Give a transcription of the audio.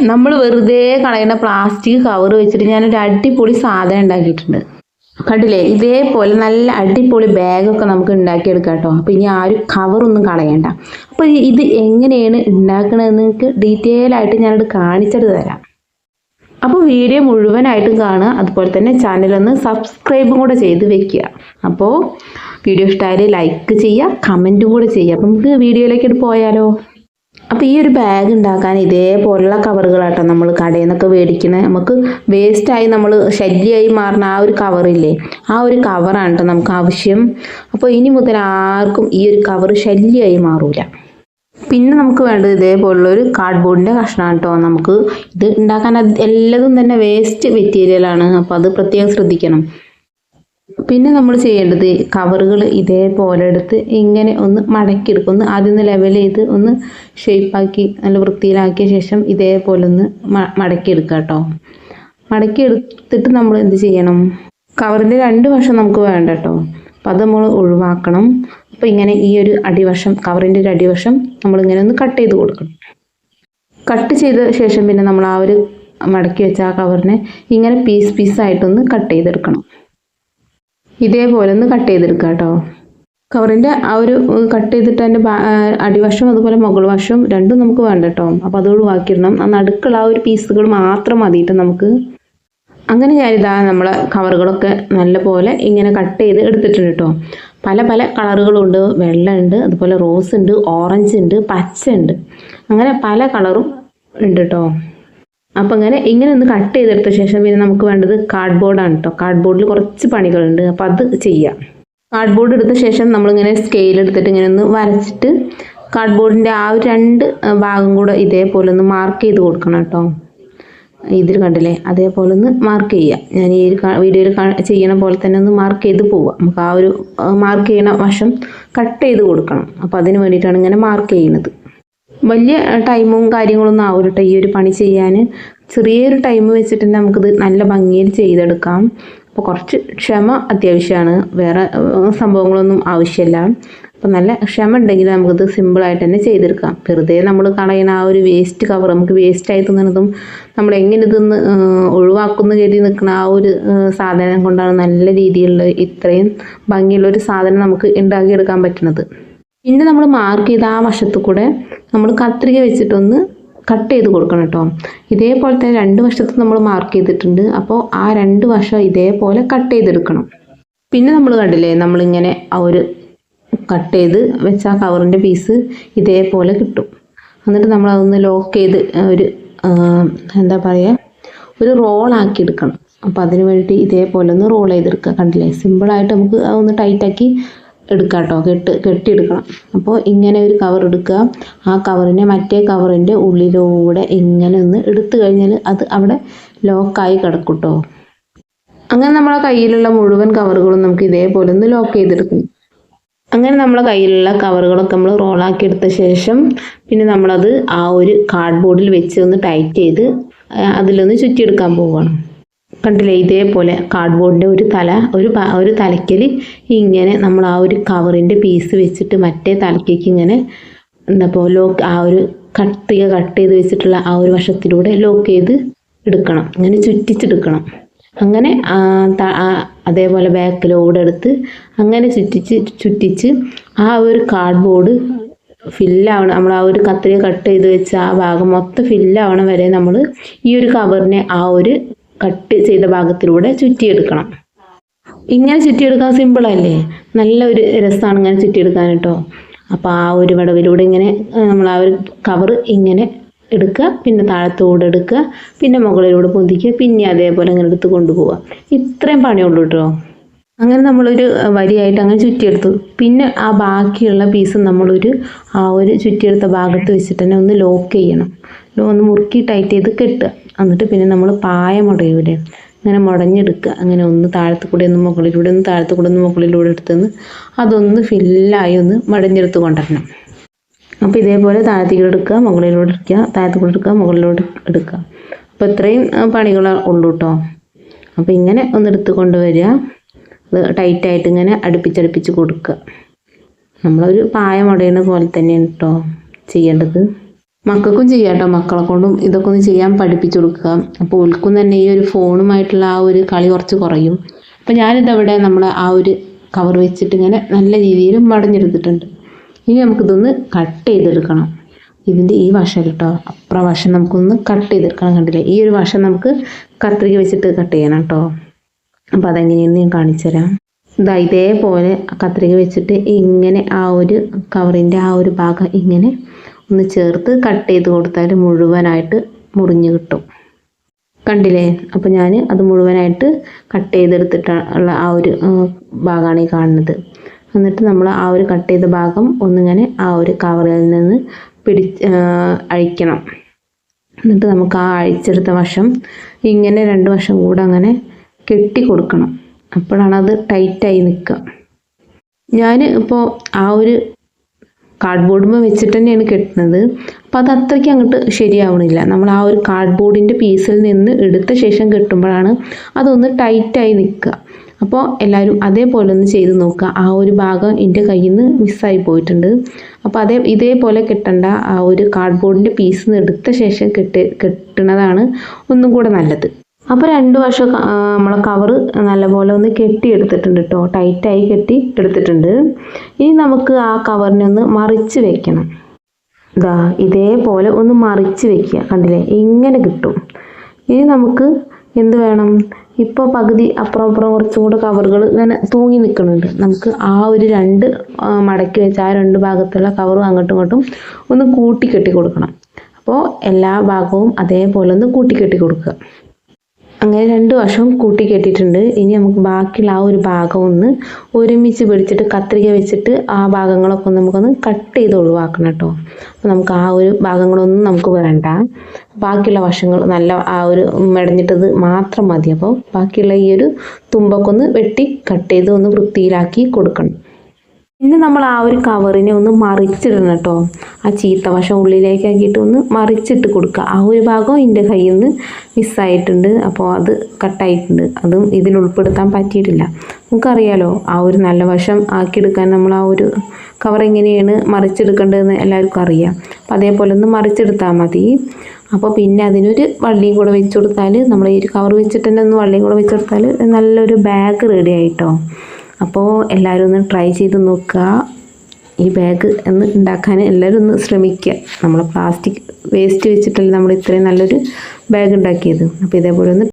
നമ്മൾ വെറുതെ കളയുന്ന പ്ലാസ്റ്റിക് കവർ വെച്ചിട്ട് ഞാനൊരു അടിപൊളി സാധനം ഉണ്ടാക്കിയിട്ടുണ്ട്. കണ്ടില്ലേ, ഇതേപോലെ നല്ല അടിപൊളി ബാഗൊക്കെ നമുക്ക് ഉണ്ടാക്കിയെടുക്കാം കേട്ടോ. അപ്പോൾ ഇനി ആരും കവറൊന്നും കളയണ്ട. അപ്പോൾ ഇത് എങ്ങനെയാണ് ഉണ്ടാക്കണതെന്ന് നിങ്ങൾക്ക് ഡീറ്റെയിൽ ആയിട്ട് ഞാനത് കാണിച്ചിട്ട് തരാം. അപ്പോൾ വീഡിയോ മുഴുവനായിട്ടും കാണുക. അതുപോലെ തന്നെ ചാനലൊന്ന് സബ്സ്ക്രൈബും കൂടെ ചെയ്ത് വെക്കുക. അപ്പോൾ വീഡിയോ ഇഷ്ടമായാൽ ലൈക്ക് ചെയ്യുക, കമൻറ്റും കൂടെ ചെയ്യുക. അപ്പോൾ നമുക്ക് വീഡിയോയിലേക്ക് പോയാലോ? അപ്പോൾ ഈ ഒരു ബാഗ് ഉണ്ടാക്കാൻ ഇതേപോലുള്ള കവറുകളാട്ടോ നമ്മൾ കടയിൽ നിന്നൊക്കെ മേടിക്കുന്നത്. നമുക്ക് വേസ്റ്റായി നമ്മൾ ശല്യമായി മാറുന്ന ആ ഒരു കവറില്ലേ, ആ ഒരു കവറാണ് കേട്ടോ നമുക്ക് ആവശ്യം. അപ്പോൾ ഇനി മുതൽ ആർക്കും ഈ ഒരു കവർ ശല്യമായി മാറൂല. പിന്നെ നമുക്ക് വേണ്ടത് ഇതേപോലുള്ളൊരു കാർഡ്ബോർഡിൻ്റെ കഷ്ണമാണ് കേട്ടോ. നമുക്ക് ഇത് ഉണ്ടാക്കാൻ എല്ലാതും തന്നെ വേസ്റ്റ് മെറ്റീരിയലാണ്. അപ്പോൾ അത് പ്രത്യേകം ശ്രദ്ധിക്കണം. പിന്നെ നമ്മൾ ചെയ്യേണ്ടത് കവറുകൾ ഇതേപോലെ എടുത്ത് ഇങ്ങനെ ഒന്ന് മടക്കിയെടുക്കും. ഒന്ന് ആദ്യം ഒന്ന് ലെവൽ ചെയ്ത് ഒന്ന് ഷേപ്പാക്കി നല്ല വൃത്തിയിലാക്കിയ ശേഷം ഇതേപോലെ ഒന്ന് മടക്കിയെടുക്കുക കേട്ടോ. മടക്കിയെടുത്തിട്ട് നമ്മൾ എന്ത് ചെയ്യണം, കവറിൻ്റെ രണ്ട് വശം നമുക്ക് വേണ്ട കേട്ടോ. അപ്പോൾ അത് നമ്മൾ ഒഴിവാക്കണം. അപ്പോൾ ഇങ്ങനെ ഈ ഒരു അടിവശം, കവറിൻ്റെ ഒരു അടിവശം നമ്മളിങ്ങനെ ഒന്ന് കട്ട് ചെയ്ത് കൊടുക്കണം. കട്ട് ചെയ്ത ശേഷം പിന്നെ നമ്മൾ ആ ഒരു മടക്കി വെച്ച ആ കവറിനെ ഇങ്ങനെ പീസായിട്ടൊന്ന് കട്ട് ചെയ്തെടുക്കണം. ഇതേപോലെ ഒന്ന് കട്ട് ചെയ്തെടുക്കുക കേട്ടോ. കവറിൻ്റെ ആ ഒരു കട്ട് ചെയ്തിട്ട് അതിൻ്റെ അടിവശം അതുപോലെ മുകൾ വശം രണ്ടും നമുക്ക് വേണ്ട കേട്ടോ. അപ്പോൾ അത് ഒഴിവാക്കിയിടണം. ആ നടുക്കുള്ള ആ ഒരു പീസുകൾ മാത്രം മതിയിട്ട് നമുക്ക്. അങ്ങനെ ഞാനിതാ നമ്മളെ കവറുകളൊക്കെ നല്ലപോലെ ഇങ്ങനെ കട്ട് ചെയ്ത് എടുത്തിട്ടുണ്ട് കേട്ടോ. പല പല കളറുകളുണ്ട്. വെള്ളമുണ്ട്, അതുപോലെ റോസ് ഉണ്ട്, ഓറഞ്ച് ഉണ്ട്, പച്ച ഉണ്ട്, അങ്ങനെ പല കളറും ഉണ്ട് കേട്ടോ. അപ്പം ഇങ്ങനെ ഒന്ന് കട്ട് ചെയ്തെടുത്ത ശേഷം പിന്നെ നമുക്ക് വേണ്ടത് കാർഡ്ബോർഡാണ് കേട്ടോ. കാർഡ്ബോർഡിൽ കുറച്ച് പണികളുണ്ട്. അപ്പം അത് ചെയ്യാം. കാർഡ്ബോർഡ് എടുത്ത ശേഷം നമ്മളിങ്ങനെ സ്കെയിൽ എടുത്തിട്ട് ഇങ്ങനെ ഒന്ന് വരച്ചിട്ട് കാർഡ്ബോർഡിൻ്റെ ആ ഒരു രണ്ട് ഭാഗം കൂടെ ഇതേപോലെ ഒന്ന് മാർക്ക് ചെയ്ത് കൊടുക്കണം കേട്ടോ. ഇതിൽ കണ്ടില്ലേ, അതേപോലെ ഒന്ന് മാർക്ക് ചെയ്യുക. ഞാൻ ഈ വീഡിയോയിൽ ചെയ്യണ പോലെ തന്നെ ഒന്ന് മാർക്ക് ചെയ്ത് പോവുക. നമുക്ക് ആ ഒരു മാർക്ക് ചെയ്യണ വശം കട്ട് ചെയ്ത് കൊടുക്കണം. അപ്പോൾ അതിന് വേണ്ടിയിട്ടാണ് ഇങ്ങനെ മാർക്ക് ചെയ്യുന്നത്. വലിയ ടൈമും കാര്യങ്ങളൊന്നും ആവില്ല കേട്ടോ ഈ ഒരു പണി ചെയ്യാൻ. ചെറിയൊരു ടൈം വെച്ചിട്ട് തന്നെ നമുക്കിത് നല്ല ഭംഗിയിൽ ചെയ്തെടുക്കാം. അപ്പോൾ കുറച്ച് ക്ഷമ അത്യാവശ്യമാണ്, വേറെ സംഭവങ്ങളൊന്നും ആവശ്യമില്ല. അപ്പോൾ നല്ല ക്ഷമ ഉണ്ടെങ്കിൽ നമുക്കിത് സിമ്പിളായിട്ട് തന്നെ ചെയ്തെടുക്കാം. വെറുതെ നമ്മൾ കളയുന്ന ആ ഒരു വേസ്റ്റ് കവർ, നമുക്ക് വേസ്റ്റായി തോന്നുന്നതും നമ്മൾ എങ്ങനെ ഇതൊന്ന് ഒഴിവാക്കുന്ന കരുതി നിൽക്കുന്ന ആ ഒരു സാധനം കൊണ്ടാണ് നല്ല രീതിയിലുള്ള ഇത്രയും ഭംഗിയുള്ളൊരു സാധനം നമുക്ക് ഉണ്ടാക്കിയെടുക്കാൻ പറ്റുന്നത്. പിന്നെ നമ്മൾ മാർക്ക് ചെയ്ത ആ വശത്തു കൂടെ നമ്മൾ കത്രിക വെച്ചിട്ടൊന്ന് കട്ട് ചെയ്ത് കൊടുക്കണം കേട്ടോ. ഇതേപോലെ തന്നെ രണ്ട് വശത്ത് നമ്മൾ മാർക്ക് ചെയ്തിട്ടുണ്ട്. അപ്പോൾ ആ രണ്ട് വശം ഇതേപോലെ കട്ട് ചെയ്തെടുക്കണം. പിന്നെ നമ്മൾ കണ്ടില്ലേ, നമ്മളിങ്ങനെ ആ ഒരു കട്ട് ചെയ്ത് വെച്ച ആ കവറിൻ്റെ പീസ് ഇതേപോലെ കിട്ടും. എന്നിട്ട് നമ്മൾ അതൊന്ന് ലോക്ക് ചെയ്ത് ഒരു എന്താ പറയുക, ഒരു റോളാക്കി എടുക്കണം. അപ്പോൾ അതിന് വേണ്ടി ഇതേപോലെ ഒന്ന് റോൾ ചെയ്തെടുക്കുക. കണ്ടില്ലേ, സിമ്പിളായിട്ട് നമുക്ക് അതൊന്ന് ടൈറ്റാക്കി എടുക്കാം കേട്ടോ. കെട്ടിയെടുക്കണം. അപ്പോൾ ഇങ്ങനെ ഒരു കവർ എടുക്കുക. ആ കവറിനെ മറ്റേ കവറിൻ്റെ ഉള്ളിലൂടെ ഇങ്ങനെ ഒന്ന് എടുത്തു കഴിഞ്ഞാൽ അത് അവിടെ ലോക്കായി കിടക്കും കേട്ടോ. അങ്ങനെ നമ്മളെ കയ്യിലുള്ള മുഴുവൻ കവറുകളും നമുക്ക് ഇതേപോലെ ഒന്ന് ലോക്ക് ചെയ്തെടുക്കും. അങ്ങനെ നമ്മളെ കയ്യിലുള്ള കവറുകളൊക്കെ നമ്മൾ റോളാക്കി എടുത്ത ശേഷം പിന്നെ നമ്മളത് ആ ഒരു കാർഡ്ബോർഡിൽ വെച്ച് ഒന്ന് ടൈറ്റ് ചെയ്ത് അതിലൊന്ന് ചുറ്റിയെടുക്കാൻ പോവുകയാണ്. കണ്ടില്ലേ, ഇതേപോലെ കാർഡ്ബോർഡിൻ്റെ ഒരു തലയ്ക്കൽ ഇങ്ങനെ നമ്മൾ ആ ഒരു കവറിൻ്റെ പീസ് വെച്ചിട്ട് മറ്റേ തലയ്ക്കേക്ക് ഇങ്ങനെ ലോക്ക് ആ ഒരു കട്ട് ചെയ്ത് വെച്ചിട്ടുള്ള ആ ഒരു വശത്തിലൂടെ ലോക്ക് ചെയ്ത് എടുക്കണം. ഇങ്ങനെ ചുറ്റിച്ചെടുക്കണം. അങ്ങനെ അതേപോലെ ബാക്കിലൂടെ എടുത്ത് അങ്ങനെ ചുറ്റിച്ച് ആ ഒരു കാർഡ്ബോർഡ് ഫില്ലാവണം. നമ്മൾ ആ ഒരു കത്രിക കട്ട് ചെയ്ത് വെച്ച ആ ഭാഗം മൊത്തം ഫില്ലാവണം വരെ നമ്മൾ ഈ ഒരു കവറിനെ ആ ഒരു കട്ട് ചെയ്ത ഭാഗത്തിലൂടെ ചുറ്റിയെടുക്കണം. ഇങ്ങനെ ചുറ്റിയെടുക്കാൻ സിമ്പിളല്ലേ, നല്ലൊരു രസമാണ് ഇങ്ങനെ ചുറ്റിയെടുക്കാൻ കേട്ടോ. അപ്പോൾ ആ ഒരു വിടവിലൂടെ ഇങ്ങനെ നമ്മൾ ആ ഒരു കവർ ഇങ്ങനെ എടുക്കുക, പിന്നെ താഴത്തോടെ എടുക്കുക, പിന്നെ മുകളിലൂടെ പൊന്തിക്കുക, പിന്നെ അതേപോലെ ഇങ്ങനെ എടുത്ത് കൊണ്ടുപോവുക. ഇത്രയും പണിയുള്ളൂ കേട്ടോ. അങ്ങനെ നമ്മളൊരു വരിയായിട്ട് അങ്ങനെ ചുറ്റിയെടുത്തു. പിന്നെ ആ ബാക്കിയുള്ള പീസ് നമ്മളൊരു ആ ഒരു ചുറ്റിയെടുത്ത ഭാഗത്ത് വെച്ചിട്ട് തന്നെ ഒന്ന് ലോക്ക് ചെയ്യണം. ഒന്ന് മുറുക്കി ടൈറ്റ് ചെയ്ത് കെട്ടുക. എന്നിട്ട് പിന്നെ നമ്മൾ പായ മുടയൂടെ അങ്ങനെ മുടഞ്ഞെടുക്കുക. അങ്ങനെ ഒന്ന് താഴത്തു കൂടെ ഒന്ന് മുകളിലൂടെ, ഒന്ന് താഴത്തു കൂടെ ഒന്ന് മുകളിലൂടെ എടുത്തെന്ന് അതൊന്ന് ഫില്ലായി ഒന്ന് മടഞ്ഞെടുത്ത് കൊണ്ടുവരണം. അപ്പോൾ ഇതേപോലെ താഴത്തേക്കൂടെ എടുക്കുക, മുകളിലൂടെ എടുക്കുക, താഴത്തേക്കൂടെ എടുക്കുക, മുകളിലൂടെ എടുക്കുക. അപ്പോൾ ഇത്രയും പണികൾ ഉള്ളൂ കേട്ടോ. അപ്പോൾ ഇങ്ങനെ ഒന്ന് എടുത്ത് കൊണ്ടുവരിക. അത് ടൈറ്റായിട്ട് ഇങ്ങനെ അടുപ്പിച്ചടുപ്പിച്ച് കൊടുക്കുക. നമ്മളൊരു പായ മുടയുന്ന പോലെ തന്നെയാണ് കേട്ടോ ചെയ്യേണ്ടത്. മക്കൾക്കും ചെയ്യാം കേട്ടോ. മക്കളെ കൊണ്ടും ഇതൊക്കെ ഒന്ന് ചെയ്യാൻ പഠിപ്പിച്ചു കൊടുക്കുക. അപ്പോൾ ഓൽക്കും തന്നെ ഈ ഒരു ഫോണുമായിട്ടുള്ള ആ ഒരു കളി കുറച്ച് കുറയും. അപ്പോൾ ഞാനിതവിടെ നമ്മളെ ആ ഒരു കവർ വെച്ചിട്ട് ഇങ്ങനെ നല്ല രീതിയിൽ മടഞ്ഞെടുത്തിട്ടുണ്ട്. ഇനി നമുക്കിതൊന്ന് കട്ട് ചെയ്തെടുക്കണം. ഇതിൻ്റെ ഈ വശം കേട്ടോ, അപ്പുറം വശം നമുക്കൊന്ന് കട്ട് ചെയ്തെടുക്കണം. കണ്ടില്ലേ, ഈ ഒരു വശം നമുക്ക് കത്രിക വെച്ചിട്ട് കട്ട് ചെയ്യണം കേട്ടോ. അപ്പോൾ അതെങ്ങനെയെന്ന് ഞാൻ കാണിച്ചു തരാം. ഇതേപോലെ കത്രിക വെച്ചിട്ട് ഇങ്ങനെ ആ ഒരു കവറിൻ്റെ ആ ഒരു ഭാഗം ഇങ്ങനെ ഒന്ന് ചേർത്ത് കട്ട് ചെയ്ത് കൊടുത്താൽ മുഴുവനായിട്ട് മുറിഞ്ഞ് കിട്ടും. കണ്ടില്ലേ, അപ്പോൾ ഞാൻ അത് മുഴുവനായിട്ട് കട്ട് ചെയ്തെടുത്തിട്ടുള്ള ആ ഒരു ഭാഗമാണ് ഈ കാണുന്നത്. എന്നിട്ട് നമ്മൾ ആ ഒരു കട്ട് ചെയ്ത ഭാഗം ഒന്നിങ്ങനെ ആ ഒരു കവറിൽ നിന്ന് അഴിക്കണം. എന്നിട്ട് നമുക്ക് ആ അഴിച്ചെടുത്ത വശം ഇങ്ങനെ 2 വശം കൂടെ അങ്ങനെ കെട്ടി കൊടുക്കണം. അപ്പോഴാണ് അത് ടൈറ്റായി നിൽക്കുക. ഞാൻ ഇപ്പോൾ ആ ഒരു കാർഡ്ബോർഡുമ്പോൾ വെച്ചിട്ട് തന്നെയാണ് കെട്ടുന്നത്. അപ്പോൾ അത് അത്രയ്ക്ക് അങ്ങോട്ട് ശരിയാവണില്ല. നമ്മൾ ആ ഒരു കാർഡ്ബോർഡിൻ്റെ പീസിൽ നിന്ന് എടുത്ത ശേഷം കെട്ടുമ്പോഴാണ് അതൊന്ന് ടൈറ്റായി നിൽക്കുക. അപ്പോൾ എല്ലാവരും അതേപോലെ ഒന്ന് ചെയ്ത് നോക്കുക. ആ ഒരു ഭാഗം എൻ്റെ കയ്യിൽ നിന്ന് മിസ്സായി പോയിട്ടുണ്ട്. അപ്പോൾ ഇതേപോലെ കെട്ടേണ്ട, ആ ഒരു കാർഡ്ബോർഡിൻ്റെ പീസിൽ നിന്ന് എടുത്ത ശേഷം കെട്ടുന്നതാണ് ഒന്നും കൂടെ നല്ലത്. അപ്പോൾ 2 വശം നമ്മളെ കവറ് നല്ലപോലെ ഒന്ന് കെട്ടിയെടുത്തിട്ടുണ്ട് കേട്ടോ. ടൈറ്റായി കെട്ടി എടുത്തിട്ടുണ്ട്. ഇനി നമുക്ക് ആ കവറിനെ ഒന്ന് മറിച്ച് വെക്കണം. ഇതേപോലെ ഒന്ന് മറിച്ച് വെക്കുക. കണ്ടില്ലേ, ഇങ്ങനെ കിട്ടും. ഇനി നമുക്ക് എന്ത് വേണം, ഇപ്പോൾ പകുതി അപ്പുറം കുറച്ചും കൂടെ കവറുകൾ ഇങ്ങനെ തൂങ്ങി നിൽക്കുന്നുണ്ട്. നമുക്ക് ആ ഒരു 2 മടക്കി വെച്ച് ആ 2 ഭാഗത്തുള്ള കവറും അങ്ങോട്ടും ഇങ്ങോട്ടും ഒന്ന് കൂട്ടിക്കെട്ടി കൊടുക്കണം. അപ്പോൾ എല്ലാ ഭാഗവും അതേപോലെ ഒന്ന് കൂട്ടിക്കെട്ടി കൊടുക്കുക. അങ്ങനെ 2 വശവും കൂട്ടിക്കെട്ടിയിട്ടുണ്ട്. ഇനി നമുക്ക് ബാക്കിയുള്ള ആ ഒരു ഭാഗം ഒന്ന് ഒരുമിച്ച് പിടിച്ചിട്ട് കത്രിക വെച്ചിട്ട് ആ ഭാഗങ്ങളൊക്കെ നമുക്കൊന്ന് കട്ട് ചെയ്ത് ഒഴിവാക്കണം കേട്ടോ. അപ്പോൾ നമുക്ക് ആ ഒരു ഭാഗങ്ങളൊന്നും നമുക്ക് വേണ്ട. ബാക്കിയുള്ള വശങ്ങൾ നല്ല ആ ഒരു മെടഞ്ഞിട്ടത് മാത്രം മതി. അപ്പോൾ ബാക്കിയുള്ള ഈ ഒരു തുമ്പൊക്കെ ഒന്ന് വെട്ടി കട്ട് ചെയ്ത് ഒന്ന് വൃത്തിയിലാക്കി കൊടുക്കണം. പിന്നെ നമ്മൾ ആ ഒരു കവറിനെ ഒന്ന് മറിച്ചിടണം കേട്ടോ. ആ ചീത്ത വശം ഉള്ളിലേക്കാക്കിയിട്ട് ഒന്ന് മറിച്ചിട്ട് കൊടുക്കുക. ആ ഒരു ഭാഗം എൻ്റെ കയ്യിൽ നിന്ന് മിസ്സായിട്ടുണ്ട്. അപ്പോൾ അത് കട്ടായിട്ടുണ്ട്. അതും ഇതിൽ ഉൾപ്പെടുത്താൻ പറ്റിയിട്ടില്ല. നമുക്കറിയാലോ ആ ഒരു നല്ല വശം ആക്കിയെടുക്കാൻ നമ്മൾ ആ ഒരു കവർ എങ്ങനെയാണ് മറിച്ചെടുക്കേണ്ടതെന്ന് എല്ലാവർക്കും അറിയാം. അപ്പോൾ അതേപോലെ ഒന്ന് മറിച്ചെടുത്താൽ മതി. അപ്പോൾ പിന്നെ അതിനൊരു വള്ളിയും കൂടെ വെച്ച് കൊടുത്താൽ, നമ്മൾ ഈ ഒരു കവർ വെച്ചിട്ട് തന്നെ ഒന്ന് വള്ളിയും കൂടെ വെച്ച് കൊടുത്താൽ നല്ലൊരു ബാഗ് റെഡി ആയിട്ടോ. അപ്പോൾ എല്ലാവരും ഒന്ന് ട്രൈ ചെയ്ത് നോക്കുക. ഈ ബാഗ് ഒന്ന് ഉണ്ടാക്കാൻ എല്ലാവരും ഒന്ന് ശ്രമിക്കുക. നമ്മൾ പ്ലാസ്റ്റിക് വേസ്റ്റ് വെച്ചിട്ടല്ലേ നമ്മൾ ഇത്രയും നല്ലൊരു ബാഗ് ഉണ്ടാക്കിയത്. അപ്പോൾ ഇതേപോലെ ഒന്ന്